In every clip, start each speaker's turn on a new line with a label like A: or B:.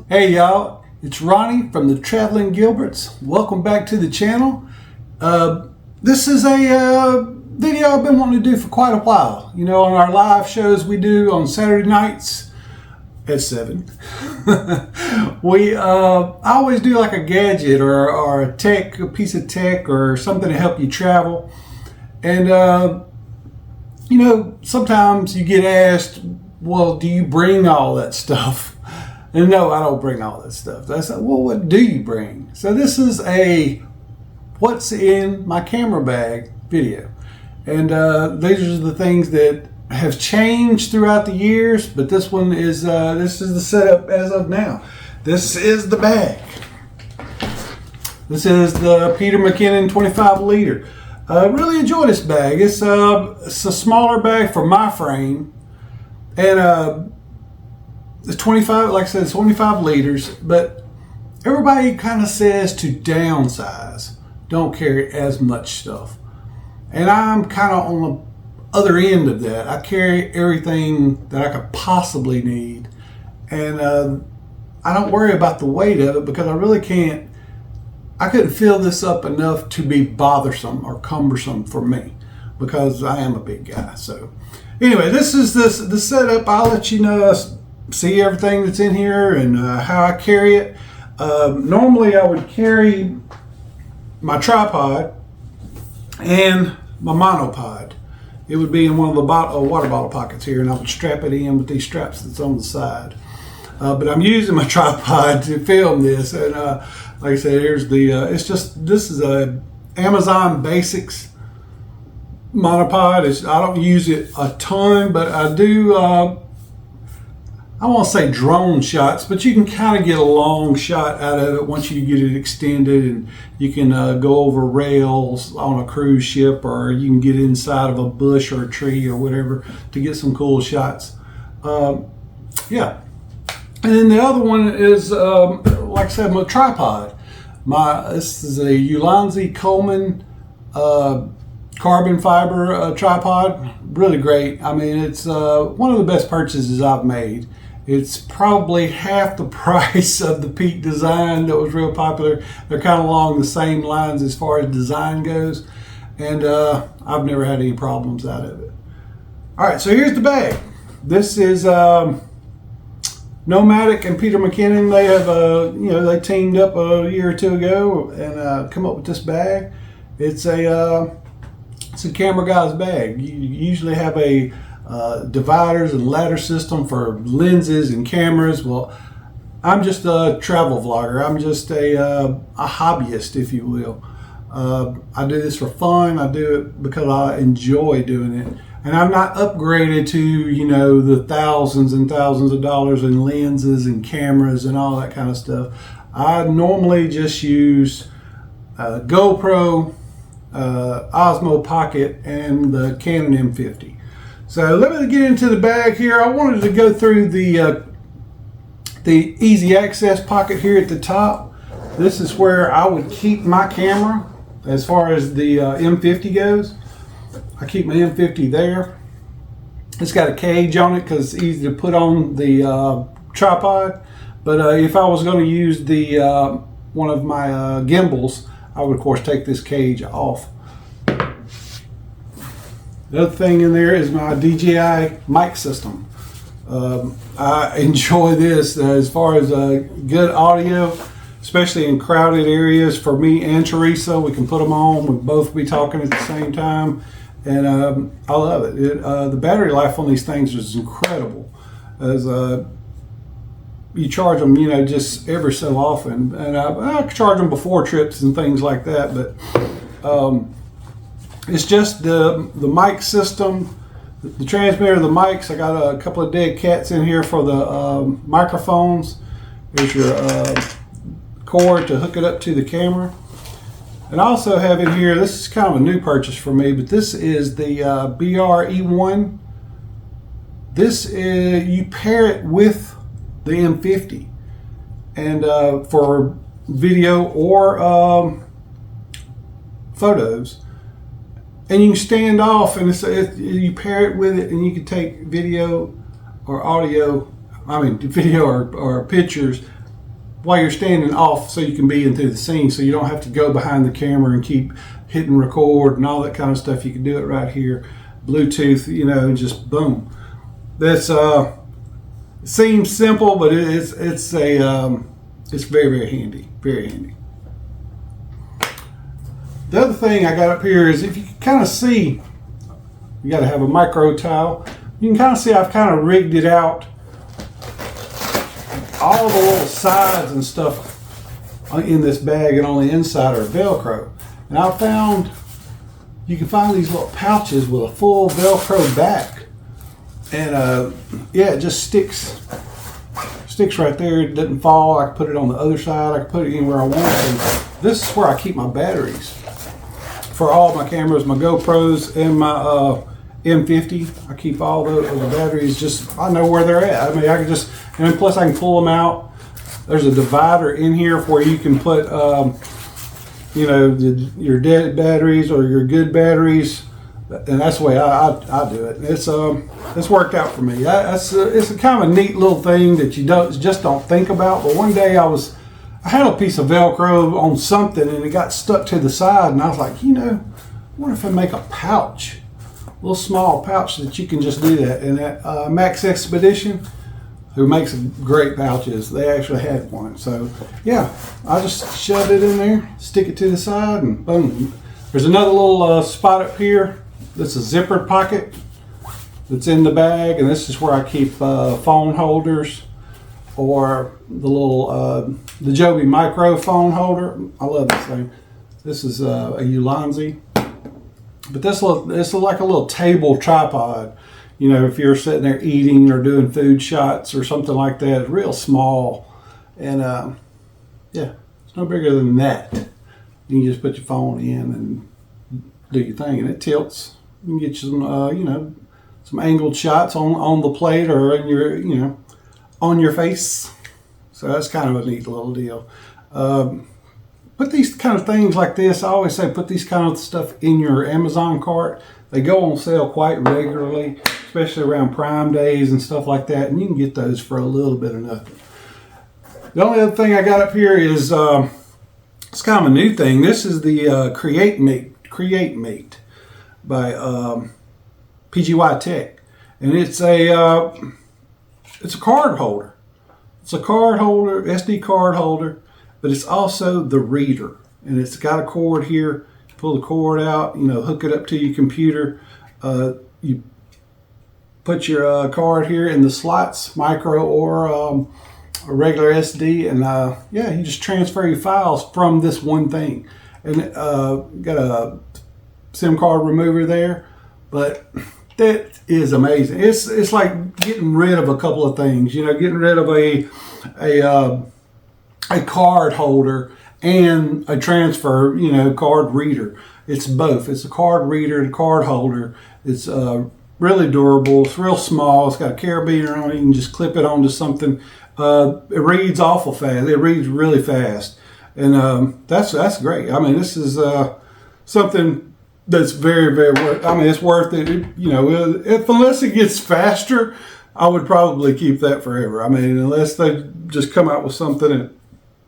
A: Hey y'all, it's Ronnie from the Traveling Gilberts. Welcome back to the channel. This is a video I've been wanting to do for quite a while. You know, on our live shows we do on Saturday nights at 7. I always do like a gadget or a piece of tech or something to help you travel. And you know, sometimes you get asked, well, do you bring all that stuff? And no, I don't bring all that stuff. I said, well, what do you bring? So this is a what's in my camera bag video. And these are the things that have changed throughout the years, but this one is, this is the setup as of now. This is the bag. This is the Peter McKinnon 25 liter. I really enjoy this bag. It's a smaller bag for my frame. And it's 25, like I said, it's 25 liters, but everybody kind of says to downsize, don't carry as much stuff. And I'm kind of on the other end of that. I carry everything that I could possibly need. And I don't worry about the weight of it because I really can't, I couldn't fill this up enough to be bothersome or cumbersome for me because I am a big guy. So anyway, this is the setup. I'll let you know, see everything that's in here and how I carry it. Normally I would carry my tripod and my monopod. It would be in one of the water bottle pockets here, and I would strap it in with these straps that's on the side. But I'm using my tripod to film this, and like I said, here's the this is a Amazon Basics monopod. I don't use it a ton, but I do I won't say drone shots, but you can kind of get a long shot out of it once you get it extended, and you can go over rails on a cruise ship, or you can get inside of a bush or a tree or whatever to get some cool shots. Yeah. And then the other one is, like I said, my tripod. This is a Ulanzi Coleman carbon fiber tripod. Really great. I mean, it's one of the best purchases I've made. It's probably half the price of the Peak Design that was real popular. They're kind of along the same lines as far as design goes. And I've never had any problems out of it. All right, so here's the bag. This is Nomadic and Peter McKinnon. They have, you know, they teamed up a year or two ago and come up with this bag. It's a camera guy's bag. You usually have a dividers and ladder system for lenses and cameras. Well, I'm just a travel vlogger. I'm just a hobbyist, if you will. I do this for fun. I do it because I enjoy doing it. And I'm not upgraded to, you know, the thousands and thousands of dollars in lenses and cameras and all that kind of stuff. I normally just use GoPro, Osmo Pocket, and the Canon M50. So let me get into the bag here. I wanted to go through the easy access pocket here at the top. This is where I would keep my camera as far as the M50 goes. I keep my M50 there. It's got a cage on it because it's easy to put on the tripod. But if I was going to use the one of my gimbals, I would of course take this cage off. The other thing in there is my DJI mic system. I enjoy this as far as good audio, especially in crowded areas. For me and Teresa, we can put them on. We'll both be talking at the same time, and I love it. The battery life on these things is incredible. As you charge them, you know, just ever so often, and I charge them before trips and things like that, but. It's just the mic system, the transmitter of the mics. I got a couple of dead cats in here for the microphones. There's your cord to hook it up to the camera. And I also have in here, this is kind of a new purchase for me, but this is the BRE1. This is, you pair it with the M50. And for video or photos. And you can stand off, and you pair it with it, and you can take video or audio, I mean video or pictures while you're standing off, so you can be into the scene, so you don't have to go behind the camera and keep hitting record and all that kind of stuff. You can do it right here, Bluetooth, you know, and just boom. This seems simple, but it's very, very handy, very handy. The other thing I got up here is, if you can kind of see, you got to have a micro towel. You can kind of see I've kind of rigged it out. All the little sides and stuff in this bag and on the inside are Velcro. And I found you can find these little pouches with a full Velcro back. And yeah, it just sticks right there. It doesn't fall. I can put it on the other side. I can put it anywhere I want. And this is where I keep my batteries for all my cameras, my GoPros and my M50. I keep all the batteries, just, I know where they're at. I mean, I can just, and then plus I can pull them out. There's a divider in here where you can put, you know, your dead batteries or your good batteries, and that's the way I do it. It's worked out for me. It's a kind of a neat little thing that you just don't think about. But one day I had a piece of Velcro on something and it got stuck to the side, and I was like, you know, I wonder if I make a pouch, a little small pouch that you can just do that. And that Max Expedition, who makes great pouches, they actually had one. So yeah, I just shove it in there, stick it to the side, and boom. There's another little spot up here that's a zippered pocket that's in the bag, and this is where I keep phone holders, or the little the Joby micro phone holder. I love this thing. This is a Ulanzi, but this is like a little table tripod. You know, if you're sitting there eating or doing food shots or something like that, it's real small, and yeah, it's no bigger than that. You can just put your phone in and do your thing, and it tilts. You can get you some, you know, some angled shots on the plate or in your, you know, on your face. So that's kind of a neat little deal. Put these kind of things like this, I always say, put these kind of stuff in your Amazon cart. They go on sale quite regularly, especially around Prime Days and stuff like that, and you can get those for a little bit of nothing. The only other thing I got up here is, it's kind of a new thing. This is the Create Mate by PGY Tech, and it's a card holder. It's a card holder, SD card holder, but it's also the reader, and it's got a cord here. Pull the cord out, you know, hook it up to your computer. You put your card here in the slots, micro or a regular SD, and yeah, you just transfer your files from this one thing. And got a SIM card remover there, but that is amazing. It's like getting rid of a couple of things, you know, getting rid of a card holder and a transfer, you know, card reader. It's both. It's a card reader and card holder. It's really durable. It's real small. It's got a carabiner on it. You can just clip it onto something. It reads awful fast. It reads really fast, and that's great. I mean, this is something that's very, very worth. I mean, it's worth it. You know, unless it gets faster, I would probably keep that forever. I mean, unless they just come out with something that,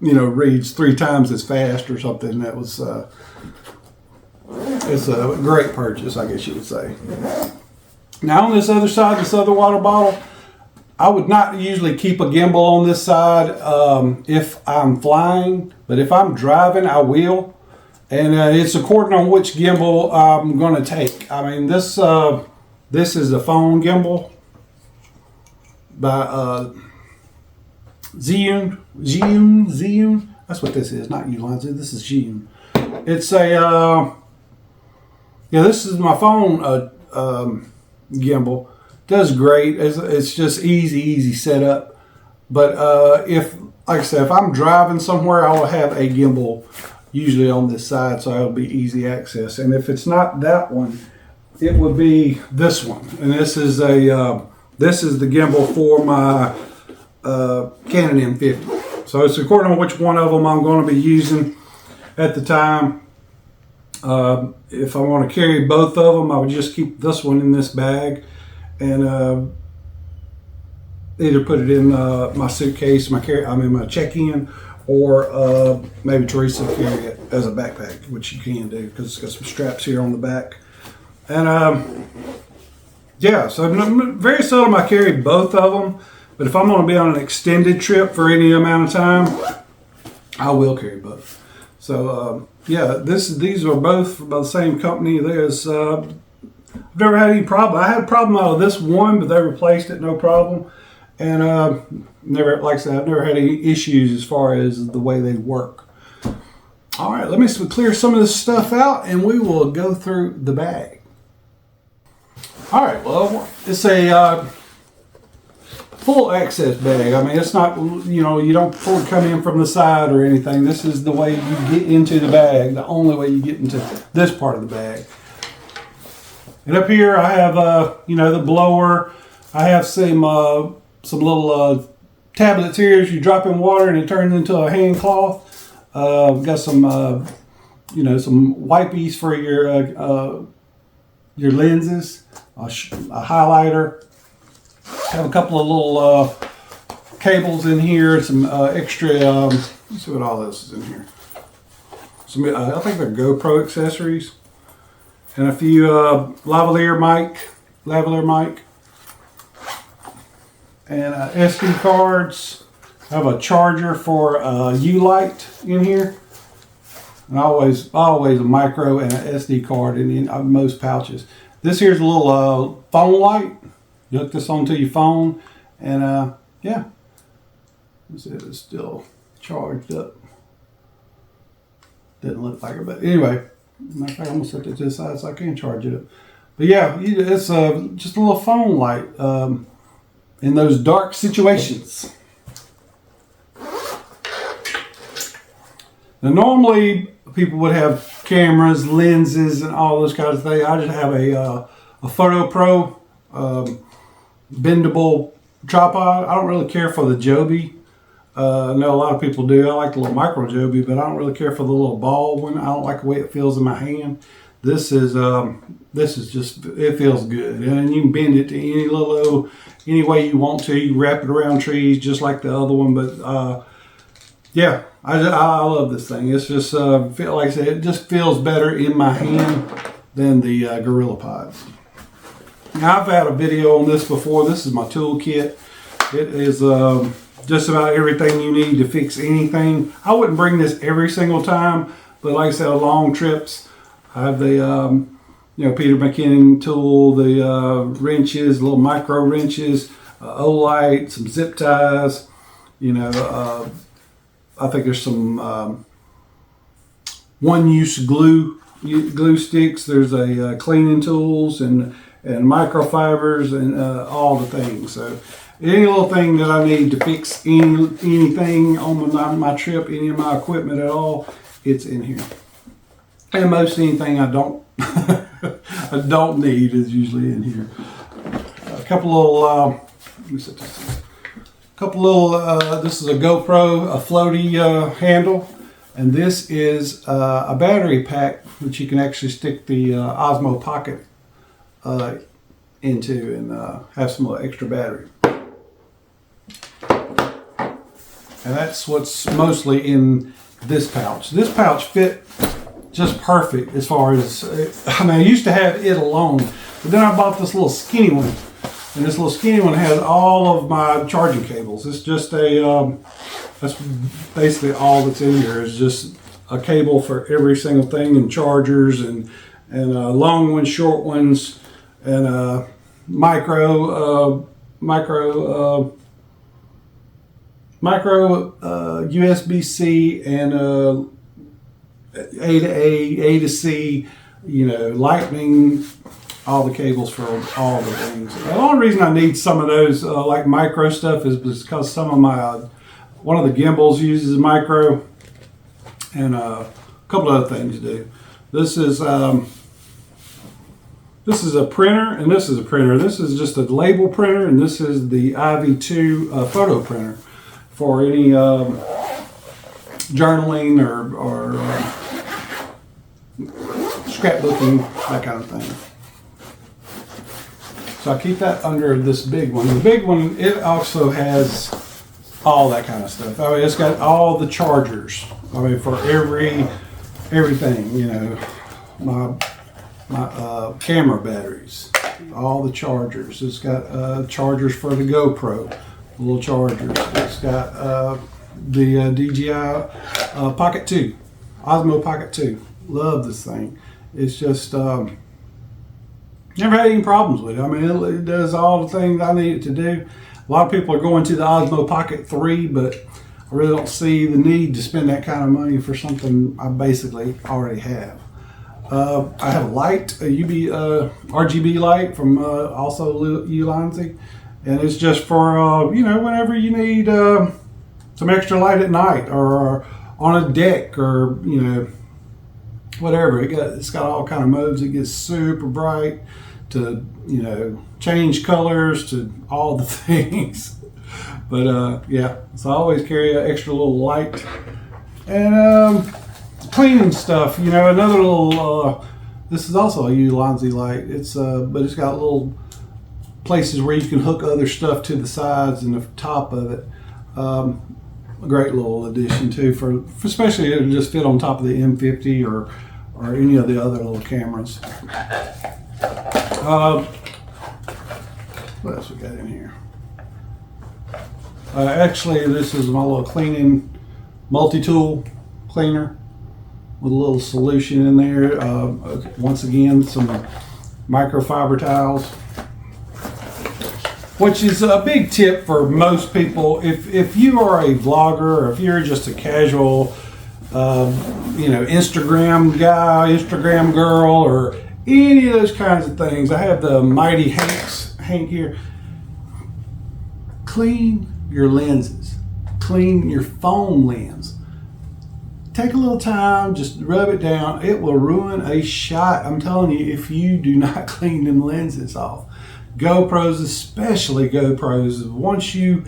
A: you know, reads 3 times as fast or something. That was it's a great purchase, I guess you would say. Now on this other side, this other water bottle, I would not usually keep a gimbal on this side if I'm flying, but if I'm driving, I will. And it's according on which gimbal I'm going to take. I mean, this is a phone gimbal by Zhiyun. That's what this is, not Ulanzi. This is Zhiyun. It's a yeah. This is my phone gimbal. Does great. It's just easy setup. But if, like I said, if I'm driving somewhere, I will have a gimbal usually on this side, so it'll be easy access. And if it's not that one, it would be this one. And this is the gimbal for my Canon M50. So it's according to which one of them I'm going to be using at the time. If I want to carry both of them, I would just keep this one in this bag. And either put it in my suitcase, my check-in, or maybe Teresa will carry it as a backpack, which you can do because it's got some straps here on the back. And yeah, so very seldom I carry both of them, but if I'm going to be on an extended trip for any amount of time, I will carry both. So yeah, these are both by the same company. There's I've never had any problem. I had a problem out of this one, but they replaced it no problem. And never, like I said, I've never had any issues as far as the way they work. All right, let me clear some of this stuff out, and we will go through the bag. All right, well, it's a full access bag. I mean, it's not, you know, you don't pull it come in from the side or anything. This is the way you get into the bag, the only way you get into this part of the bag. And up here I have, you know, the blower. I have some little tablets here. As you drop in water and it turns into a hand cloth. We've got some, you know, some wipies for your lenses, a highlighter. Have a couple of little cables in here. Some extra. Let's see what all this is in here. Some, I think they're GoPro accessories, and a few lavalier mic. And SD cards. I have a charger for U-Light in here. And always a micro and an SD card in most pouches. This here's a little phone light. You hook this onto your phone, and yeah. Let's see if it's still charged up. Didn't look like it, but anyway. Matter of fact, I'm gonna set it to the side so I can charge it up. But yeah, it's just a little phone light. In those dark situations. Now normally people would have cameras, lenses, and all those kinds of things. I just have a Photo Pro bendable tripod. I don't really care for the Joby. I know a lot of people do. I like the little micro Joby, but I don't really care for the little ball one. I don't like the way it feels in my hand. This is just, it feels good, and you can bend it to any way you want to. You can wrap it around trees just like the other one, but yeah, I love this thing. It's just like I said, it just feels better in my hand than the Gorilla Pods. Now I've had a video on this before. This is my tool kit. It is just about everything you need to fix anything. I wouldn't bring this every single time, but like I said, on long trips. I have the, you know, Peter McKinnon tool, the wrenches, little micro wrenches, Olight, some zip ties. You know, I think there's some one-use glue sticks. There's a cleaning tools and microfibers and all the things. So any little thing that I need to fix anything on my trip, any of my equipment at all, it's in here. And most anything I don't I don't need is usually in here. A couple little let me set this in. Couple little this is a GoPro, a floaty handle, and this is a battery pack that you can actually stick the Osmo Pocket into and have some extra battery. And that's what's mostly in this pouch. This pouch fit just perfect as far as, I mean, I used to have it alone, but then I bought this little skinny one, and this little skinny one has all of my charging cables. It's just that's basically all that's in here is just a cable for every single thing, and chargers and long ones, short ones, and micro USB-C and A to A to C, you know, lightning, all the cables for all the things. The only reason I need some of those, like micro stuff, is because some of my, one of the gimbals uses micro, and a couple other things do. This is a printer, and this is a printer. This is just a label printer, and this is the IV2 photo printer for any journaling or scrapbooking, that kind of thing. So I keep that under this big one. The big one, it also has all that kind of stuff. I mean, it's got all the chargers. I mean, for everything, you know, my camera batteries, all the chargers. It's got chargers for the GoPro, little chargers. It's got the DJI Pocket 2, Osmo Pocket 2. Love this thing. It's just never had any problems with it. I mean, it does all the things I need it to do. A lot of people are going to the Osmo Pocket 3, but I really don't see the need to spend that kind of money for something I basically already have. I have a light, a RGB light from also Ulanzi, and it's just for you know, whenever you need some extra light at night or on a deck, or you know, whatever. It's got all kind of modes. It gets super bright to, you know, change colors to all the things. But yeah, so I always carry an extra little light. And cleaning stuff, you know, another little, this is also a Ulanzi light. It's but it's got little places where you can hook other stuff to the sides and the top of it. A great little addition too, for especially it'll just fit on top of the M50 or any of the other little cameras. What else we got in here? Actually, this is my little cleaning multi-tool cleaner with a little solution in there. Once again, some microfiber towels, which is a big tip for most people. If you are a vlogger, or if you're just a casual, you know, Instagram guy, Instagram girl, or any of those kinds of things. I have the Mighty Hank here. Clean your lenses. Clean your phone lens. Take a little time, just rub it down. It will ruin a shot. I'm telling you, if you do not clean them lenses off. GoPros, especially GoPros, once you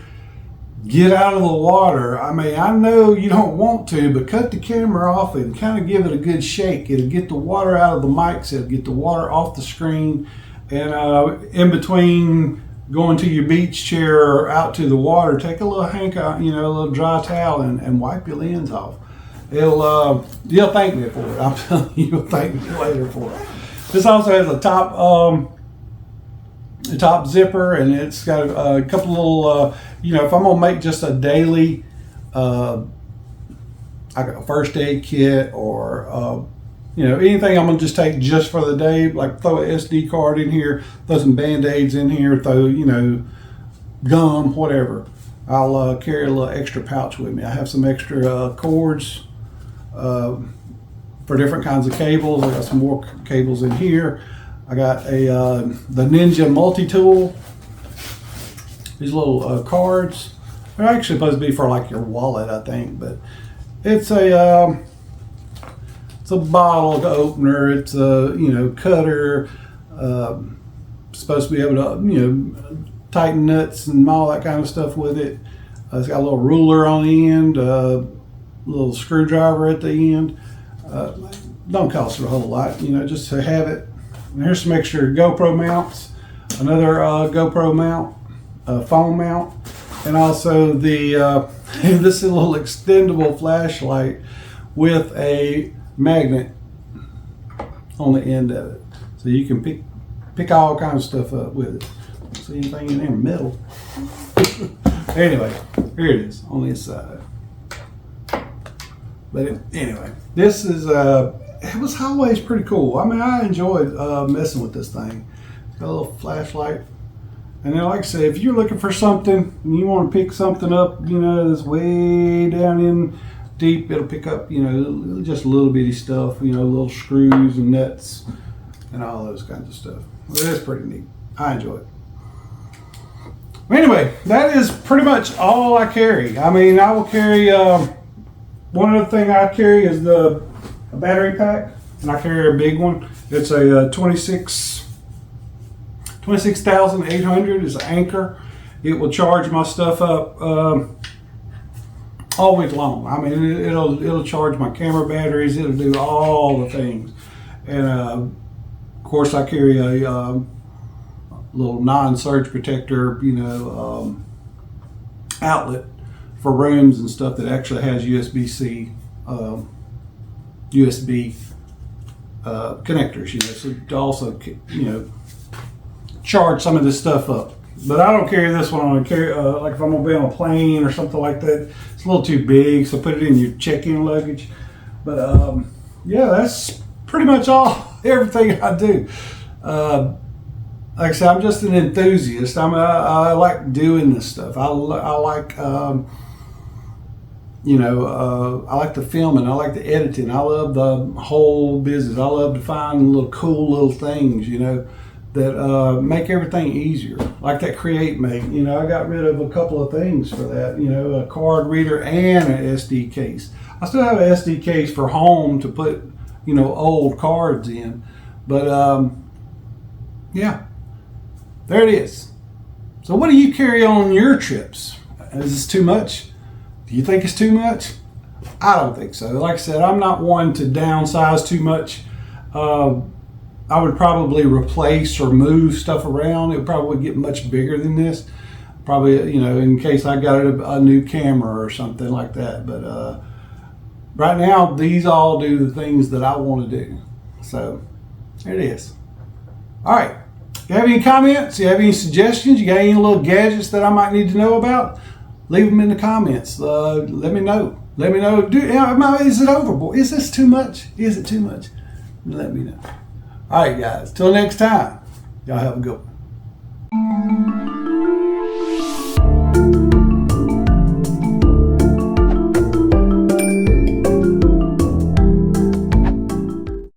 A: get out of the water, I mean, I know you don't want to, but cut the camera off and kind of give it a good shake. It'll get the water out of the mics, it'll get the water off the screen, and in between going to your beach chair or out to the water, take a little you know, a little dry towel and wipe your lens off. You'll thank me for it. I'm telling you, you'll thank me later for it. This also has a top zipper, and it's got a couple little, you know, if I'm gonna make just a daily, I got a first aid kit, or you know, anything I'm gonna just take just for the day, like throw an SD card in here, throw some Band-Aids in here, throw, you know, gum, whatever. I'll carry a little extra pouch with me. I have some extra cords for different kinds of cables. I got some more cables in here. I got the Ninja multi-tool. These little cards. They're actually supposed to be for like your wallet, I think, but it's a bottle opener. It's a, you know, cutter. Supposed to be able to, you know, tighten nuts and all that kind of stuff with it. It's got a little ruler on the end, little screwdriver at the end. Don't cost a whole lot, you know, just to have it. And here's some extra GoPro mounts, another GoPro mount, phone mount, and also the this is a little extendable flashlight with a magnet on the end of it, so you can pick all kinds of stuff up with it. See anything in there? Metal. Anyway, here it is on this side. But anyway, this is it was always pretty cool. I mean, I enjoyed messing with this thing. It's got a little flashlight. And then, like I said, if you're looking for something and you want to pick something up, you know, that's way down in deep, it'll pick up, you know, just little bitty stuff, you know, little screws and nuts and all those kinds of stuff. Well, that's pretty neat. I enjoy it. Anyway, that is pretty much all I carry. I mean, I will carry, one other thing I carry is a battery pack, and I carry a big one. It's a 26,800 is an Anchor. It will charge my stuff up all week long. I mean, it'll charge my camera batteries. It'll do all the things. And of course, I carry a little non-surge protector, outlet for rooms and stuff that actually has USB-C, USB connectors, so to also, charge some of this stuff up. But I don't carry this one on like if I'm gonna be on a plane or something like that. It's a little too big, so put it in your check-in luggage. But yeah, that's pretty much everything I do. Like I said, I'm just an enthusiast. I like doing this stuff. I like I like the filming. I like the editing. I love the whole business. I love to find little cool little things, that make everything easier. Like that Create Mate. I got rid of a couple of things for that. A card reader and an SD case. I still have an SD case for home to put, old cards in. But yeah, there it is. So what do you carry on your trips? Is this too much? Do you think it's too much? I don't think so. Like I said, I'm not one to downsize too much. I would probably replace or move stuff around. It would probably get much bigger than this. Probably, in case I got a new camera or something like that. But right now, these all do the things that I want to do. So, there it is. All right. If you have any comments, you have any suggestions, you got any little gadgets that I might need to know about, leave them in the comments. Let me know. Let me know. Is it overboard? Is this too much? Is it too much? Let me know. All right, guys. Till next time. Y'all have a good one.